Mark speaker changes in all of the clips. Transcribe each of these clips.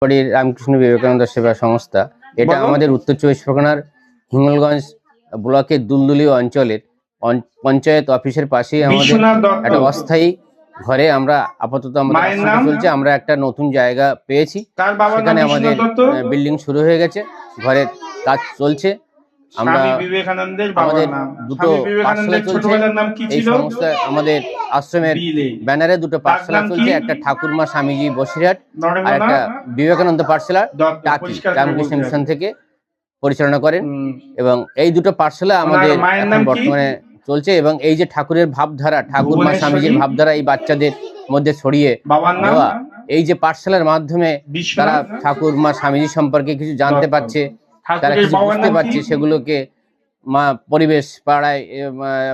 Speaker 1: রামকৃষ্ণ বিবেকানন্দ সেবা সংস্থা এটা আমাদের উত্তর চব্বিশ পরগনার হিঙ্গলগঞ্জ ব্লকের দুলদুলি অঞ্চলের পঞ্চায়েত অফিসের পাশেই আমাদের একটা অস্থায়ী ঘরে আমরা আপাতত আমাদের চলছে। আমরা একটা নতুন জায়গা পেয়েছি, সেখানে আমাদের বিল্ডিং শুরু হয়ে গেছে, ঘরের কাজ চলছে। আমরা আমাদের দুটো পাঠশালা চলছে এই সংস্থায়, আমাদের আশ্রমের ব্যানারে দুটো পাঠশালা চলছে, একটা ঠাকুরমা স্বামীজি বসিরহাট আর একটা বিবেকানন্দ পাঠশালা টাকি রামকৃষ্ণ মিশন থেকে পরিচালনা করেন। এবং এই দুটো পাঠশালা আমাদের এখন বর্তমানে চলছে। এবং এই যে ঠাকুরের ভাবধারা, ঠাকুরমা স্বামীজির ভাবধারা এই বাচ্চাদের মধ্যে ছড়িয়ে দেওয়া, এই যে পাঠশালার মাধ্যমে তারা ঠাকুরমা স্বামীজি সম্পর্কে কিছু জানতে পারছে, তারা কিছু বুঝতে পারছে, সেগুলোকে পরিবেশ পাড়ায়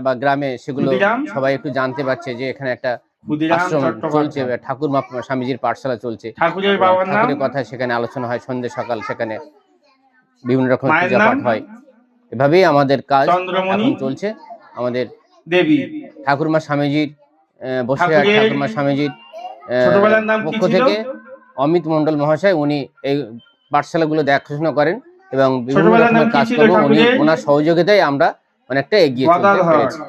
Speaker 1: বা গ্রামে সেগুলো সবাই একটু জানতে পারছে যে এখানে একটা আশ্রম চলছে, ঠাকুরমা স্বামীজির পাঠশালা চলছে, ঠাকুরের কথা সেখানে আলোচনা হয়, সন্ধ্যে সকাল সেখানে বিভিন্ন রকম পূজা পাঠ হয়। এভাবেই আমাদের কাজ এখন চলছে। আমাদের দেবী ঠাকুরমা স্বামীজির বসিরহাট ঠাকুরমা স্বামীজির পক্ষ থেকে অমিত মন্ডল মহাশয় উনি এই পাঠশালাগুলো দেখাশোনা করেন এবং বিভিন্ন রকমের কাজকর্ম উনি ওনার সহযোগিতায় আমরা অনেকটা এগিয়ে চলতে পেরেছি।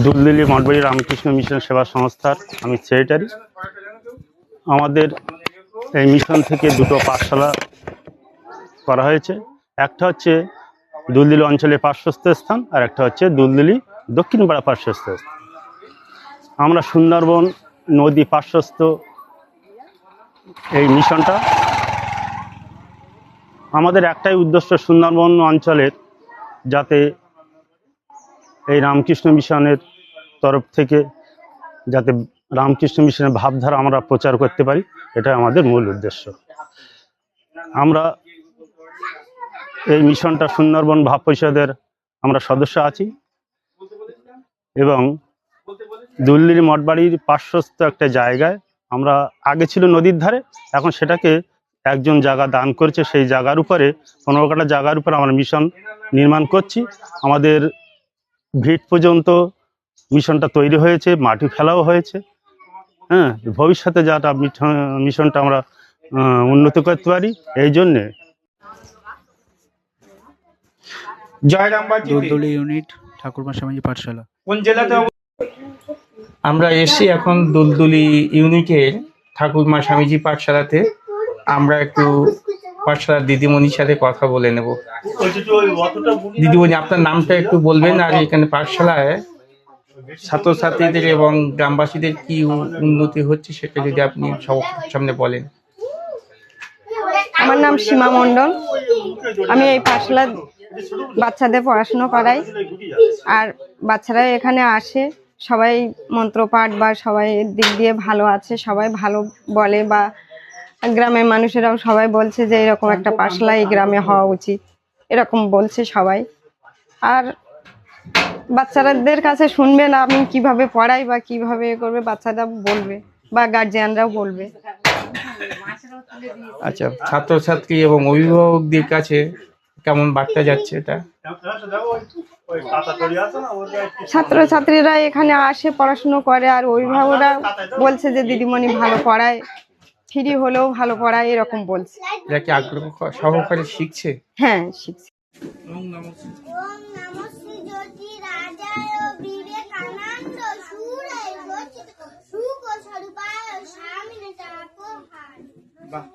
Speaker 2: দুলদুলি মঠবাড়ি রামকৃষ্ণ মিশন সেবা সংস্থার আমি সেক্রেটারি। আমাদের এই মিশন থেকে দুটো পাঠশালা করা হয়েছে, একটা হচ্ছে দুলদুলি অঞ্চলের পার্শ্বস্থ স্থান আর একটা হচ্ছে দুলদুলি দক্ষিণপাড়া পার্শ্বস্থ স্থান। আমরা সুন্দরবন নদী পার্শ্বস্থ এই মিশনটা, আমাদের একটাই উদ্দেশ্য সুন্দরবন অঞ্চলের যাতে এই রামকৃষ্ণ মিশনের তরফ থেকে যাতে রামকৃষ্ণ মিশনের ভাবধারা আমরা প্রচার করতে পারি, এটা আমাদের মূল উদ্দেশ্য। আমরা এই মিশনটা সুন্দরবন ভাব পরিষদের আমরা সদস্য আছি এবং দুলদুলি মঠবাড়ির পার্শ্বস্থ একটা জায়গায়, আমরা আগে ছিল নদীর ধারে, এখন সেটাকে একজন জায়গা দান করেছে, সেই জায়গার উপরে 15 কাঠা জায়গার উপরে আমরা মিশন নির্মাণ করছি। আমাদের ভিট পর্যন্ত মিশনটা তৈরি হয়েছে, মাটি ফেলাও হয়েছে। হ্যাঁ, ভবিষ্যতে যাতে মিশনটা আমরা উন্নত করতে পারি, এই জন্যে
Speaker 3: দুলদুলি ইউনিট ঠাকুরমা স্বামীজি পাঠশালা
Speaker 4: কোন জেলাতে আমরা এসেছি এখন দুলদুলি ইউনিটের ঠাকুরমা স্বামীজি পাঠশালাতে। আমরা একটু পাঠশালার দিদিমণির সাথে কথা বলে নেব। দিদিমণি, আপনার নামটা একটু বলবেন, আর এখানে পাঠশালায় ছাত্রছাত্রীদের এবং গ্রামবাসীদের কি উন্নতি হচ্ছে সেটা যদি আপনি সবার সামনে বলেন।
Speaker 5: আমার নাম সীমা মণ্ডল। আমি এই পাঠশালার বাচ্চাদের পড়াশুনো করাই, আর বাচ্চারা এখানে আসে, সবাই মন্ত্রপাঠ বা সবাই দিক দিয়ে ভালো আছে, সবাই ভালো বলে, বা গ্রামের মানুষেরাও সবাই বলছে যে এরকম একটা পাঠশালা এই গ্রামে হওয়া উচিত, এরকম বলছে সবাই। আর বাচ্চাদের কাছে শুনবেন আমি কিভাবে পড়াই বা কিভাবে করবে, বাচ্চারা বলবে বা গার্জিয়ানরাও বলবে।
Speaker 4: আচ্ছা, ছাত্রছাত্রী এবং অভিভাবকদের কাছে কেমন বার্তা যাচ্ছে এটা?
Speaker 5: ছাত্রছাত্রীরা এখানে আসে, পড়াশুনো করে, আর অভিভাবকরা বলছে যে দিদিমণি ভালো পড়ায়, ফ্রি হলেও ভালো পড়ায়, এরকম বলছে।
Speaker 4: এরা কি আগ্রহ সহকারে শিখছে?
Speaker 5: হ্যাঁ, শিখছে।
Speaker 4: বাহ।